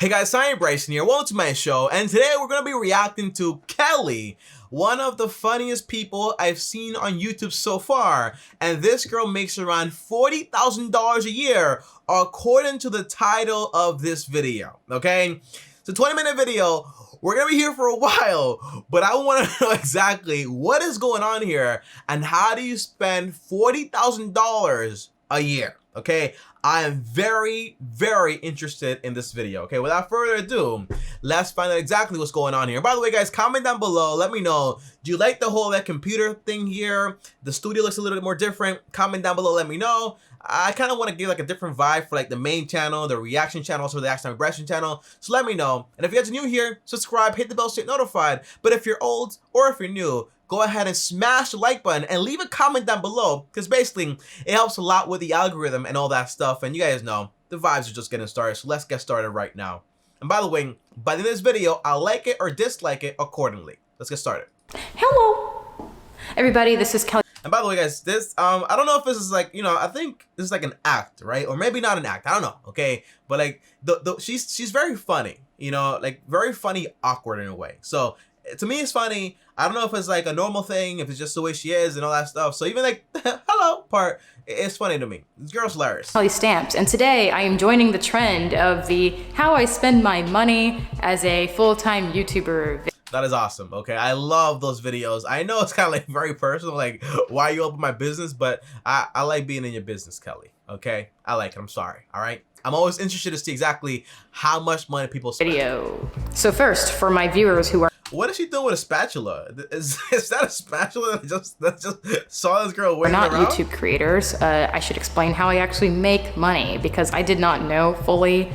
Hey guys, I'm Bryson here, welcome to my show, and today we're going to be reacting to Kelly, one of the funniest people I've seen on YouTube so far, and this girl makes around $40,000 a year according to the title of this video, okay? It's a 20-minute video, we're going to be here for a while, but I want to know exactly what is going on here and how do you spend $40,000 a year, okay? I am very, very interested in this video, okay? Without further ado, let's find out exactly what's going on here. By the way, guys, comment down below. Let me know. Do you like the whole computer thing here? The studio looks a little bit more different. Comment down below. Let me know. I kind of want to give a different vibe for the main channel, the reaction channel, also the Action Bryson channel. So let me know. And if you guys are new here, subscribe, hit the bell so you're notified. But if you're old or if you're new, go ahead and smash the like button and leave a comment down below, because basically it helps a lot with the algorithm and all that stuff. And you guys know the vibes are just getting started, so let's get started right now. And by the way, by the end of this video, I'll like it or dislike it accordingly. Let's get started. Hello everybody, this is Kelly. And by the way, guys, this I don't know if this is I think this is an act, right? Or maybe not an act, I don't know, okay? But she's very funny, very funny, awkward in a way. So to me, it's funny. I don't know if it's a normal thing, if it's just the way she is and all that stuff. So even hello part, it's funny to me. This girl's hilarious. Kelly Stamps, and today I am joining the trend of the how I spend my money as a full-time YouTuber. That is awesome. Okay, I love those videos. I know it's kind of very personal, why you open my business, but I like being in your business, Kelly. Okay, I like it. I'm sorry. All right. I'm always interested to see exactly how much money people spend. Video. So first, for my viewers who are. What is she doing with a spatula? Is that a spatula that just saw this girl waving around? Not YouTube creators. I should explain how I actually make money, because I did not know fully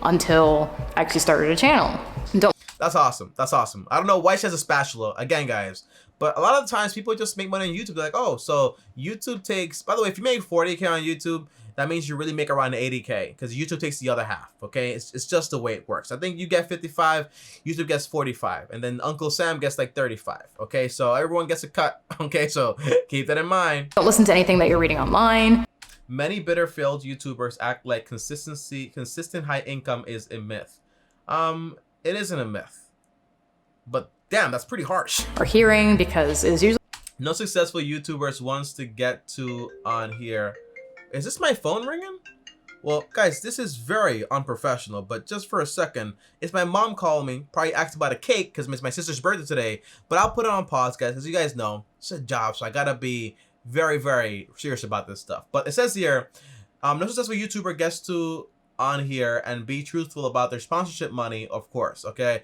until I actually started a channel. That's awesome. That's awesome. I don't know why she has a spatula. Again, guys. But a lot of the times people just make money on YouTube. They're like, oh, so YouTube takes, by the way, if you make 40K on YouTube, that means you really make around 80K, because YouTube takes the other half, okay? It's just the way it works. I think you get 55, YouTube gets 45, and then Uncle Sam gets 35, okay? So everyone gets a cut, okay? So keep that in mind. Don't listen to anything that you're reading online. Many bitter failed YouTubers act like consistent high income is a myth. It isn't a myth, but damn, that's pretty harsh. Or hearing, because it's usually. No successful YouTubers wants to get to on here. Is this my phone ringing? Well, guys, this is very unprofessional, but just for a second, it's my mom calling me, probably asked about a cake because it's my sister's birthday today, but I'll put it on pause, guys. As you guys know, it's a job, so I gotta be very, very serious about this stuff. But it says here, no successful YouTuber gets to on here and be truthful about their sponsorship money, of course, okay?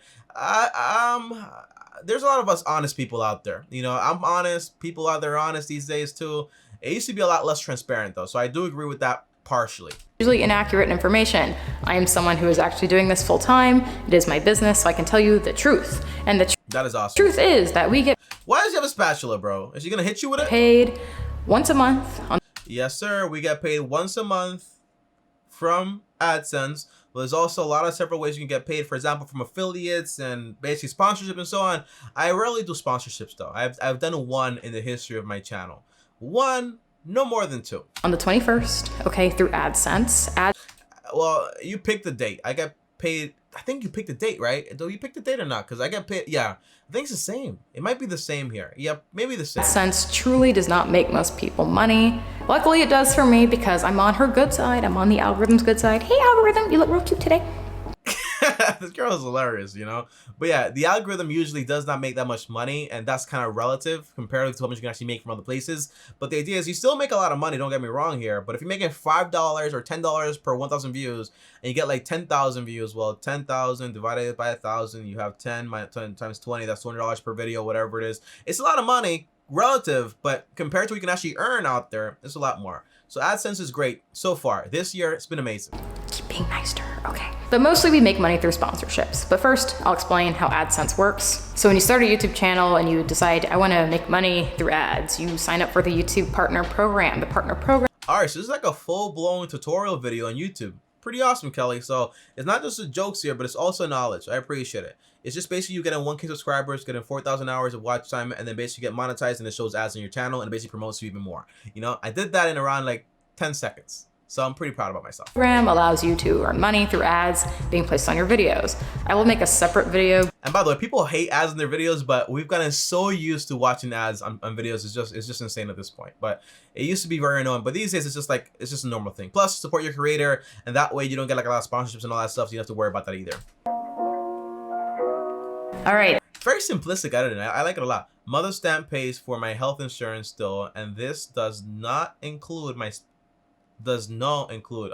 There's a lot of us honest people out there. I'm honest, people out there are honest these days too. It used to be a lot less transparent though, so I do agree with that partially. Usually inaccurate information. I am someone who is actually doing this full time. It is my business, so I can tell you the truth. And that is awesome. Truth is that we get. Why does she have a spatula, bro? Is she gonna hit you with it? Paid once a month. Yes, sir. We get paid once a month from AdSense. Well, there's also a lot of several ways you can get paid, for example, from affiliates and basically sponsorship and so on. I rarely do sponsorships though. I've done one in the history of my channel. One, no more than two. On the 21st, okay, through AdSense. Well, you pick the date. I get paid, I think you pick the date, right? Do you pick the date or not? Because I get paid, yeah, I think it's the same. It might be the same here. Yeah, maybe the same. AdSense truly does not make most people money. Luckily it does for me, because I'm on her good side. I'm on the algorithm's good side. Hey algorithm, you look real cute today. This girl is hilarious, But yeah, the algorithm usually does not make that much money, and that's kind of relative compared to how much you can actually make from other places. But the idea is you still make a lot of money, don't get me wrong here, but if you're making $5 or $10 per 1,000 views, and you get 10,000 views, well, 10,000 divided by 1,000, you have 10 times 20, that's $200 per video, whatever it is. It's a lot of money, relative, but compared to what you can actually earn out there, it's a lot more. So AdSense is great so far. This year, it's been amazing. Keep being nice to her, okay. But mostly we make money through sponsorships. But first, I'll explain how AdSense works. So when you start a YouTube channel and you decide, I want to make money through ads, you sign up for the YouTube Partner Program. The Partner Program. All right, so this is a full-blown tutorial video on YouTube. Pretty awesome, Kelly. So it's not just the jokes here, but it's also knowledge. I appreciate it. It's just basically you getting 1K subscribers, getting 4,000 hours of watch time, and then basically get monetized, and it shows ads on your channel, and it basically promotes you even more. I did that in around 10 seconds. So I'm pretty proud about myself. Program allows you to earn money through ads being placed on your videos. I will make a separate video. And by the way, people hate ads in their videos, but we've gotten so used to watching ads on videos. It's just insane at this point. But it used to be very annoying, but these days it's just a normal thing. Plus, support your creator, and that way you don't get like a lot of sponsorships and all that stuff, so you don't have to worry about that either. All right. Very simplistic editing. I like it a lot. Mother stamp pays for my health insurance still, and this does not include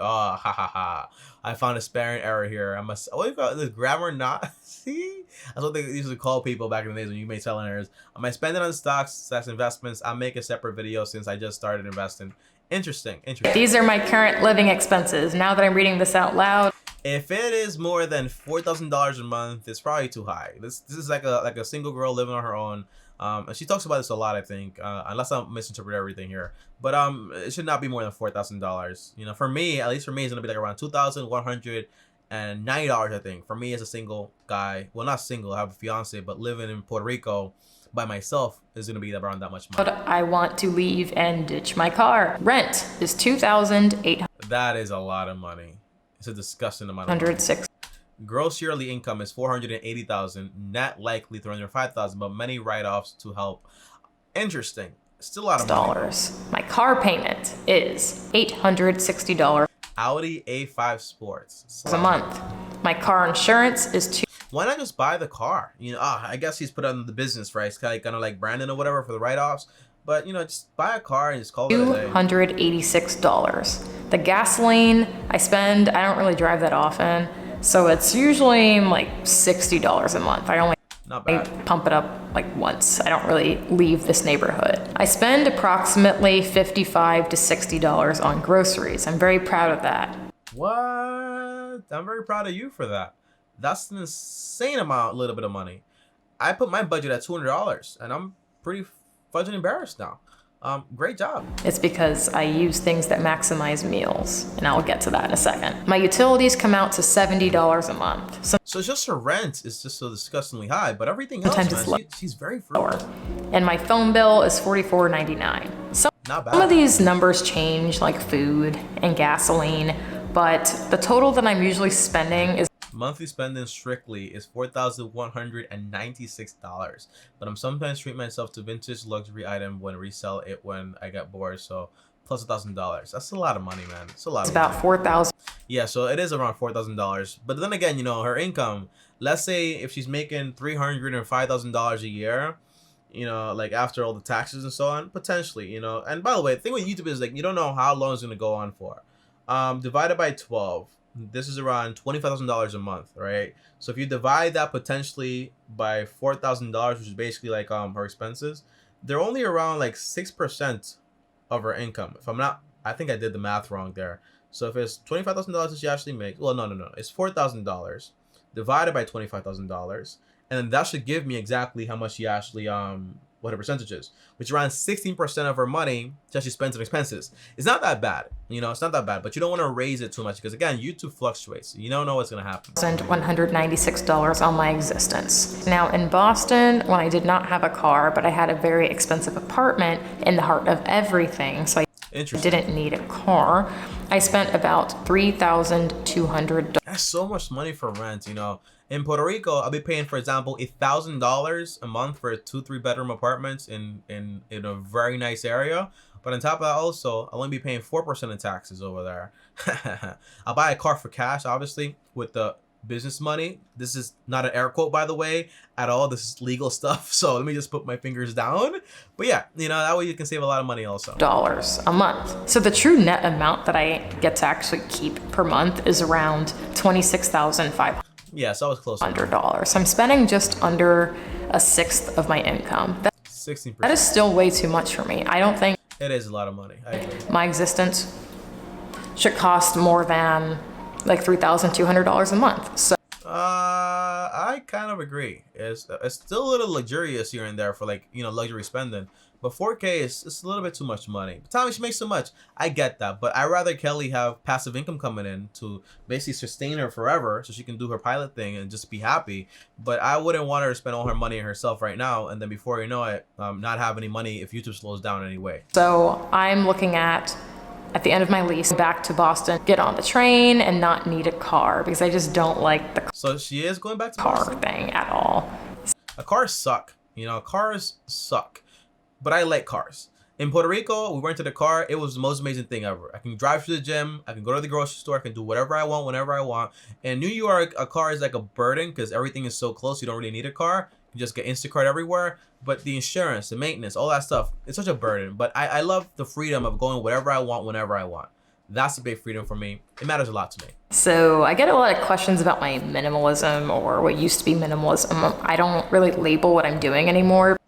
oh, ha ha ha. I found a spelling error here. What do you call this? Grammar not? See? That's what they used to call people back in the days when you made spelling errors. Am I spending on stocks, investments? I'll make a separate video since I just started investing. Interesting. These are my current living expenses. Now that I'm reading this out loud. If it is more than $4,000 a month, it's probably too high. This is like a single girl living on her own. And she talks about this a lot, I think, unless I'm misinterpreting everything here. But it should not be more than $4,000. You know, for me, at least for me, it's gonna be like around $2,190, I think. For me as a single guy, well, not single, I have a fiance, but living in Puerto Rico by myself is gonna be around that much money. But I want to leave and ditch my car. Rent is $2,806. That is a lot of money. It's a disgusting amount of money. Gross yearly income is $480,000, net likely $305,000, but many write-offs to help. Interesting. Still a lot of money. My car payment is $860 Audi A5 Sports a month. My car insurance is Why not just buy the car? You know, I guess he's put on the business, right? It's kind of like Brandon or whatever for the write-offs. But, you know, just buy a car and just call it a day. $286. The gasoline I spend, I don't really drive that often. So it's usually like $60 a month. Not bad. I pump it up like once. I don't really leave this neighborhood. I spend approximately $55 to $60 on groceries. I'm very proud of that. What? I'm very proud of you for that. That's an insane little bit of money. I put my budget at $200 and I'm pretty fudging embarrassed now. Great job. It's because I use things that maximize meals, and I'll get to that in a second. My utilities come out to $70 a month. So just her rent is just so disgustingly high, but everything else, man, she's very frugal. And my phone bill is $44.99. Not bad. Some of these numbers change, like food and gasoline, but the total that I'm usually spending is monthly spending strictly is $4,196, but I'm sometimes treat myself to vintage luxury item when resell it when I get bored. So plus $1,000. That's a lot of money, man. It's a lot. It's about $4,000. Yeah, so it is around $4,000. But then again, you know, her income. Let's say if she's making $305,000 a year, you know, like after all the taxes and so on, potentially, you know. And by the way, the thing with YouTube is like you don't know how long it's gonna go on for. Divided by 12. This is around $25,000 a month, right? So if you divide that potentially by $4,000, which is basically like her expenses, they're only around like 6% of her income. If I'm not, I think I did the math wrong there. So if it's $25,000 that she actually makes, well, no, it's $4,000 divided by $25,000, and then that should give me exactly how much she actually what her percentage is, which is around 16% of her money that she spends on expenses. It's not that bad, you know, it's not that bad, but you don't want to raise it too much because again, YouTube fluctuates. You don't know what's going to happen. $196 on my existence. Now in Boston, when I did not have a car, but I had a very expensive apartment in the heart of everything, so I didn't need a car, I spent about $3,200. That's so much money for rent, you know. In Puerto Rico, I'll be paying, for example, $1,000 a month for 2-3 bedroom apartments in a very nice area. But on top of that, also, I'll only be paying 4% in taxes over there. I'll buy a car for cash, obviously, with the business money. This is not an air quote, by the way, at all. This is legal stuff. So let me just put my fingers down. But yeah, you know, that way you can save a lot of money also. Dollars a month. So the true net amount that I get to actually keep per month is around $26,500. Yeah, so I was close. $100. So I'm spending just under a sixth of my income. 16%. That is still way too much for me. I don't think it is a lot of money. I agree. My existence should cost more than like $3,200 a month. So I kind of agree. It's still a little luxurious here and there for like, you know, luxury spending. But 4K is a little bit too much money. But Tommy, she makes so much. I get that. But I'd rather Kelly have passive income coming in to basically sustain her forever so she can do her pilot thing and just be happy. But I wouldn't want her to spend all her money on herself right now. And then before you know it, not have any money if YouTube slows down anyway. So I'm looking at at the end of my lease back to Boston, get on the train and not need a car because I just don't like the So she is going back to car Boston? thing at all. Cars suck. You know, cars suck. But I like cars. In Puerto Rico, we rented a car. It was the most amazing thing ever. I can drive to the gym. I can go to the grocery store. I can do whatever I want, whenever I want. In New York, a car is like a burden because everything is so close. You don't really need a car. You just get Instacart everywhere. But the insurance, the maintenance, all that stuff, it's such a burden. But I love the freedom of going whatever I want, whenever I want. That's a big freedom for me. It matters a lot to me. So I get a lot of questions about my minimalism or what used to be minimalism. I don't really label what I'm doing anymore.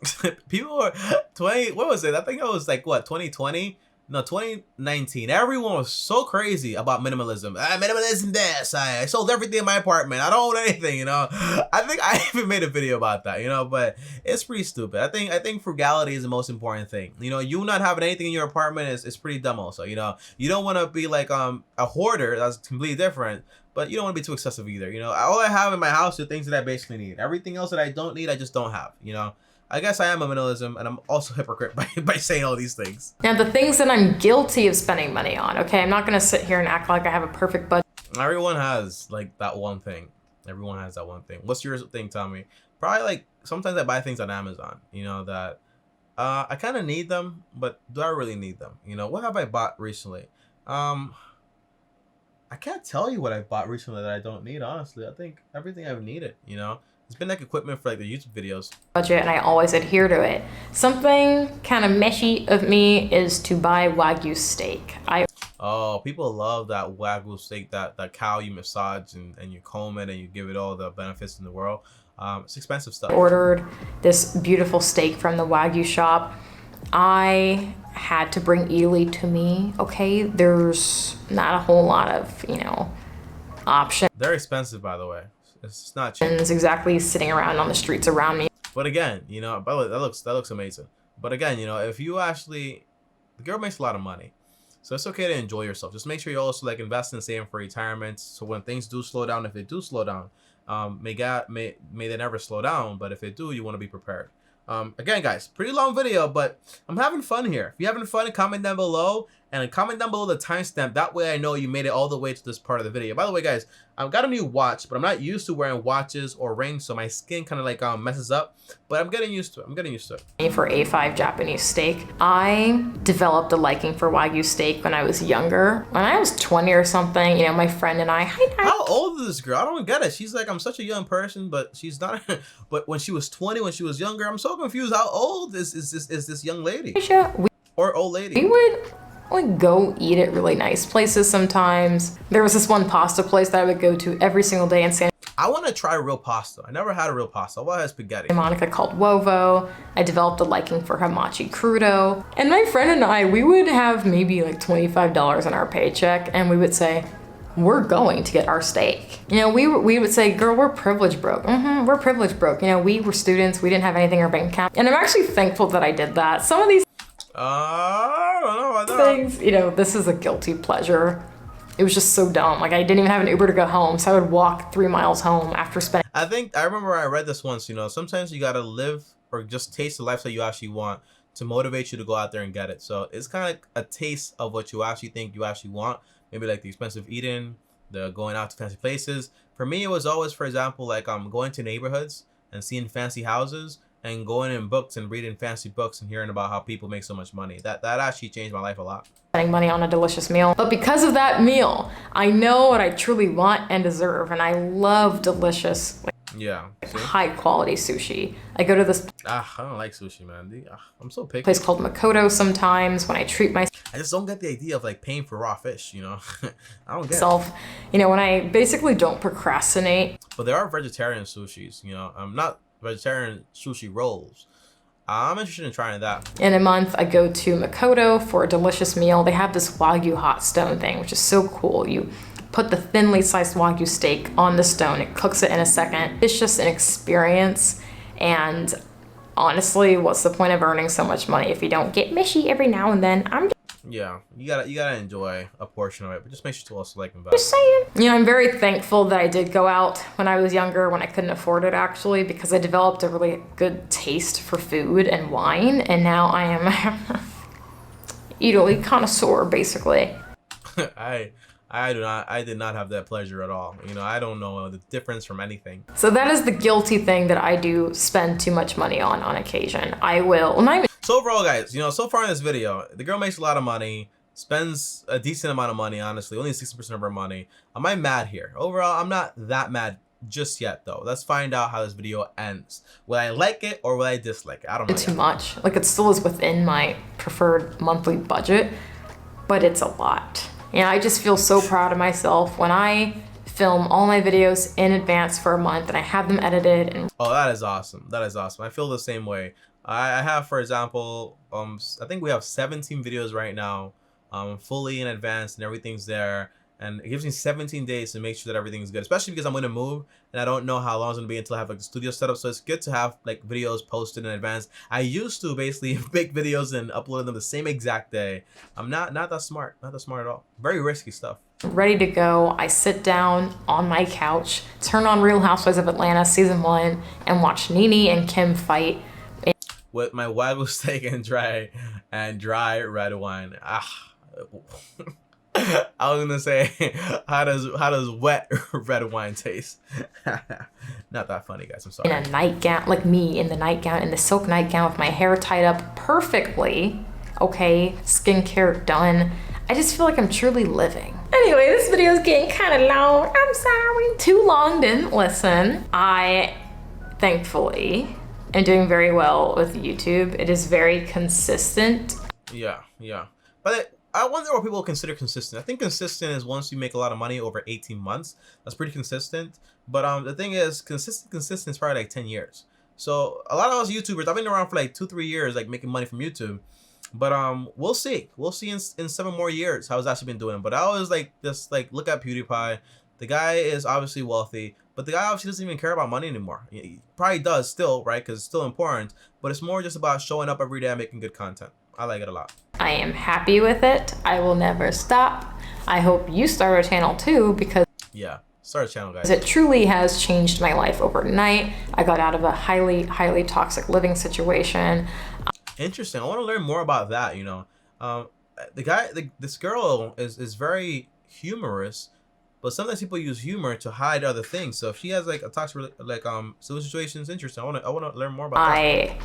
People are 20, what was it? I think it was like, what, 2020? No, 2019. Everyone was so crazy about minimalism. Minimalism this. I sold everything in my apartment. I don't own anything, you know. I think I even made a video about that, you know, but it's pretty stupid. I think frugality is the most important thing. You know, you not having anything in your apartment is pretty dumb also, you know. You don't want to be like a hoarder. That's completely different. But you don't want to be too excessive either, you know. All I have in my house are things that I basically need. Everything else that I don't need, I just don't have, you know. I guess I am a minimalism, and I'm also a hypocrite by saying all these things. Now, the things that I'm guilty of spending money on, okay? I'm not going to sit here and act like I have a perfect budget. Everyone has, like, that one thing. Everyone has that one thing. What's your thing, Tommy? Probably, like, sometimes I buy things on Amazon, you know, that I kind of need them, but do I really need them? You know, what have I bought recently? I can't tell you what I bought recently that I don't need, honestly. I think everything I've needed, you know? It's been like equipment for like the YouTube videos. Budget, and I always adhere to it. Something kind of meshy of me is to buy Wagyu steak. Oh, people love that Wagyu steak, that cow you massage and you comb it and you give it all the benefits in the world. It's expensive stuff. Ordered this beautiful steak from the Wagyu shop. I had to bring Italy to me, okay? There's not a whole lot of, you know, options. They're expensive, by the way. It's not cheap. Exactly sitting around on the streets around me. But again, you know, by the way, that looks amazing. But again, you know, if you actually, the girl makes a lot of money, so it's okay to enjoy yourself. Just make sure you also like invest in saving for retirement. So when things do slow down, if they do slow down, may they never slow down. But if they do, you want to be prepared. Again, guys, pretty long video, but I'm having fun here. If you're having fun, comment down below. And comment down below the timestamp. That way I know you made it all the way to this part of the video. By the way, guys, I've got a new watch, but I'm not used to wearing watches or rings, so my skin kind of like messes up. But I'm getting used to it. For A5 Japanese steak, I developed a liking for Wagyu steak when I was younger. When I was 20 or something, you know, my friend and I. How old is this girl? I don't get it. She's like, I'm such a young person, but she's not. But when she was 20, when she was younger, I'm so confused. How old is this young lady? Or old lady? We would go eat at really nice places sometimes. There was this one pasta place that I would go to every single day in Santa I want to try real pasta. I never had a real pasta. All I had spaghetti. Monica called Wovo. I developed a liking for hamachi crudo. And my friend and I, we would have maybe like $25 in our paycheck, and we would say, we're going to get our steak. You know, we would say, girl, we're privilege broke. We're privilege broke. You know, we were students. We didn't have anything in our bank account. And I'm actually thankful that I did that. Some of these I don't know about that. things, you know, this is a guilty pleasure. It was just so dumb. Like, I didn't even have an Uber to go home, so I would walk 3 miles home after spending. I remember I read this once, you know, sometimes you gotta live or just taste the lifestyle you actually want to motivate you to go out there and get it. So it's kind of a taste of what you actually think you actually want. Maybe like the expensive eating, the going out to fancy places. For me, it was always, for example, like going to neighborhoods and seeing fancy houses and going in books and reading fancy books and hearing about how people make so much money. That actually changed my life a lot. Spending money on a delicious meal. But because of that meal, I know what I truly want and deserve, and I love delicious, high quality sushi. I go to this I don't like sushi, man. I'm so picky. place called Makoto sometimes when I treat myself. I just don't get the idea of like paying for raw fish, you know. I don't get it. You know, when I basically don't procrastinate. But there are vegetarian sushis, you know. I'm not vegetarian sushi rolls. I'm interested in trying that. In a month, I go to Makoto for a delicious meal. They have this Wagyu hot stone thing, which is so cool. You put the thinly sliced Wagyu steak on the stone. It cooks it in a second. It's just an experience. And honestly, what's the point of earning so much money if you don't get mishy every now and then? Yeah, you gotta enjoy a portion of it, but just make sure to also like invest. Just saying. You know, I'm very thankful that I did go out when I was younger, when I couldn't afford it actually, because I developed a really good taste for food and wine, and now I am Italy connoisseur, basically. I did not have that pleasure at all. You know, I don't know the difference from anything. So that is the guilty thing that I do spend too much money on occasion. I will, well, not even. So overall, guys, you know, so far in this video, the girl makes a lot of money, spends a decent amount of money, honestly, only 60% of her money. Am I mad here? Overall, I'm not that mad just yet, though. Let's find out how this video ends. Will I like it or will I dislike it? I don't know. Too much. Like, it still is within my preferred monthly budget, but it's a lot. And I just feel so proud of myself when I film all my videos in advance for a month and I have them edited. And oh, that is awesome. That is awesome. I feel the same way. I have, for example, I think we have 17 videos right now, fully in advance and everything's there. And it gives me 17 days to make sure that everything's good, especially because I'm going to move and I don't know how long it's going to be until I have like the studio set up. So it's good to have like videos posted in advance. I used to basically make videos and upload them the same exact day. I'm not that smart, not that smart at all. Very risky stuff. Ready to go. I sit down on my couch, turn on Real Housewives of Atlanta season 1 and watch Nene and Kim fight. With my wagyu steak and dry red wine. I was gonna say, how does wet red wine taste? Not that funny, guys. I'm sorry. In a nightgown, like me in the nightgown, in the silk nightgown with my hair tied up perfectly. Okay, skincare done. I just feel like I'm truly living. Anyway, this video is getting kind of long. I'm sorry. Too long, didn't listen. I, thankfully, am doing very well with YouTube. It is very consistent. Yeah. But I wonder what people consider consistent. I think consistent is once you make a lot of money over 18 months. That's pretty consistent. But the thing is, consistent is probably like 10 years. So a lot of us YouTubers, I've been around for like 2-3 years, like making money from YouTube. But we'll see. We'll see in 7 more years how it's actually been doing. But I always like just like look at PewDiePie. The guy is obviously wealthy, but the guy obviously doesn't even care about money anymore. He probably does still, right? Because it's still important. But it's more just about showing up every day and making good content. I like it a lot. I am happy with it. I will never stop. I hope you start a channel too, because yeah, start a channel, guys. It truly has changed my life overnight. I got out of a highly toxic living situation. Interesting. I want to learn more about that. You know, this girl is very humorous, but sometimes people use humor to hide other things. So if she has like a toxic situation, it's interesting. I want to learn more about that. I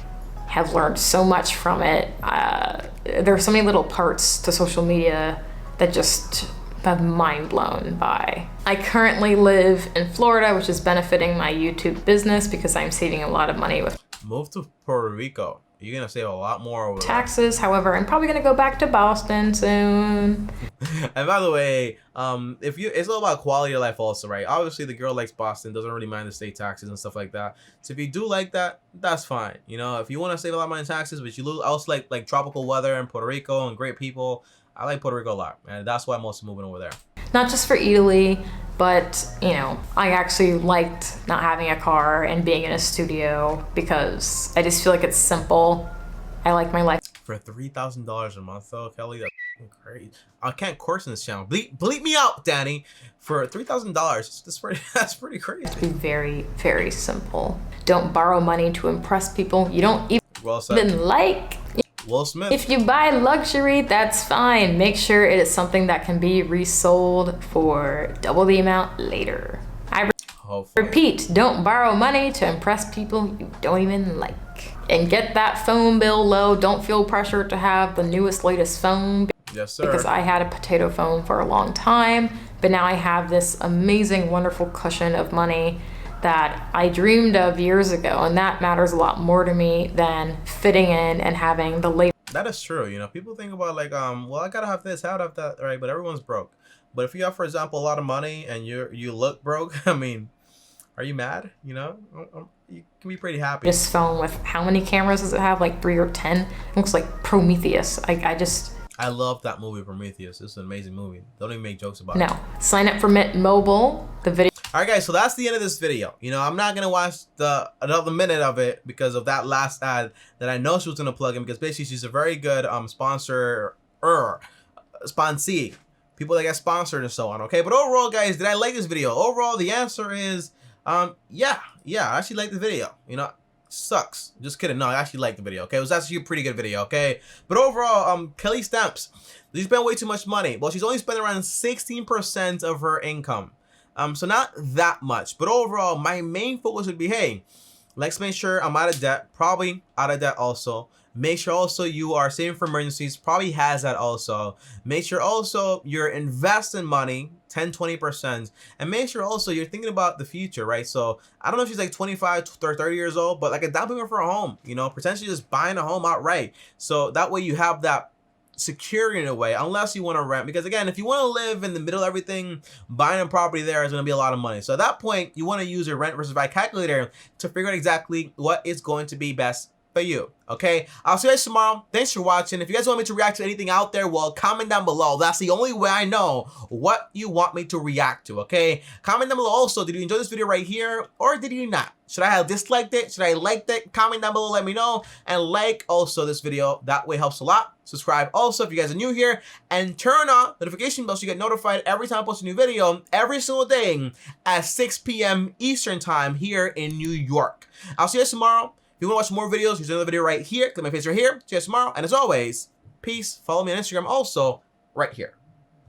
have learned so much from it. There are so many little parts to social media that just have mind blown by. I currently live in Florida, which is benefiting my YouTube business because I'm saving a lot of money with move to Puerto Rico. You're gonna save a lot more over taxes. However, I'm probably gonna go back to Boston soon. And by the way, it's all about quality of life also, right? Obviously the girl likes Boston, doesn't really mind the state taxes and stuff like that. So if you do like that, that's fine. You know, if you want to save a lot of money in taxes, but you also like tropical weather in Puerto Rico and great people, I like Puerto Rico a lot, and that's why I'm also moving over there. Not just for Italy, but you know, I actually liked not having a car and being in a studio because I just feel like it's simple. I like my life. For $3,000 a month though, Kelly, that's crazy. I can't curse in this channel. Bleep me out, Danny. For $3,000, that's pretty crazy. Be very simple. Don't borrow money to impress people you don't even like. Will Smith. If you buy luxury, that's fine. Make sure it is something that can be resold for double the amount later. Hopefully. Repeat, don't borrow money to impress people you don't even like. And get that phone bill low. Don't feel pressure to have the newest, latest phone. Yes, sir. Because I had a potato phone for a long time, but now I have this amazing, wonderful cushion of money that I dreamed of years ago, and that matters a lot more to me than fitting in and having the latest. That is true. You know, people think about like, well, I gotta have this, I gotta have that, right? But everyone's broke. But if you have, for example, a lot of money and you look broke, I mean, are you mad? You know, you can be pretty happy. This phone with how many cameras does it have? Like 3 or 10? It looks like Prometheus. I love that movie, Prometheus. It's an amazing movie. Don't even make jokes about it. No. Sign up for Mint Mobile. The video. All right, guys, so that's the end of this video. You know, I'm not going to watch another minute of it because of that last ad that I know she was going to plug in, because basically she's a very good sponsee. People that get sponsored and so on, okay? But overall, guys, did I like this video? Overall, the answer is, yeah, I actually like the video. You know, sucks. Just kidding. No, I actually liked the video, okay? It was actually a pretty good video, okay? But overall, Kelly Stamps, she spent way too much money. Well, she's only spent around 16% of her income. So not that much. But overall, my main focus would be, hey, let's make sure I'm out of debt. Probably out of debt also. Make sure also you are saving for emergencies. Probably has that also. Make sure also you're investing money, 10-20%. And make sure also you're thinking about the future, right? So I don't know if she's like 25 or 30 years old, but like a down payment for a home, you know, potentially just buying a home outright. So that way you have that security in a way, unless you want to rent. Because again, if you want to live in the middle of everything, buying a property there is going to be a lot of money. So at that point, you want to use your rent versus buy calculator to figure out exactly what is going to be best for you. Okay, I'll see you guys tomorrow. Thanks for watching. If you guys want me to react to anything out there, well, comment down below. That's the only way I know what you want me to react to. Okay, comment down below also, did you enjoy this video right here or did you not? Should I have disliked it? Should I liked it? Comment down below, let me know. And like also this video, that way helps a lot. Subscribe also if you guys are new here, and turn on notification bell so you get notified every time I post a new video every single day at 6 p.m. Eastern time here in New York. I'll see you guys tomorrow. If you want to watch more videos, here's another video right here. Click my face right here. See you guys tomorrow. And as always, peace. Follow me on Instagram also right here.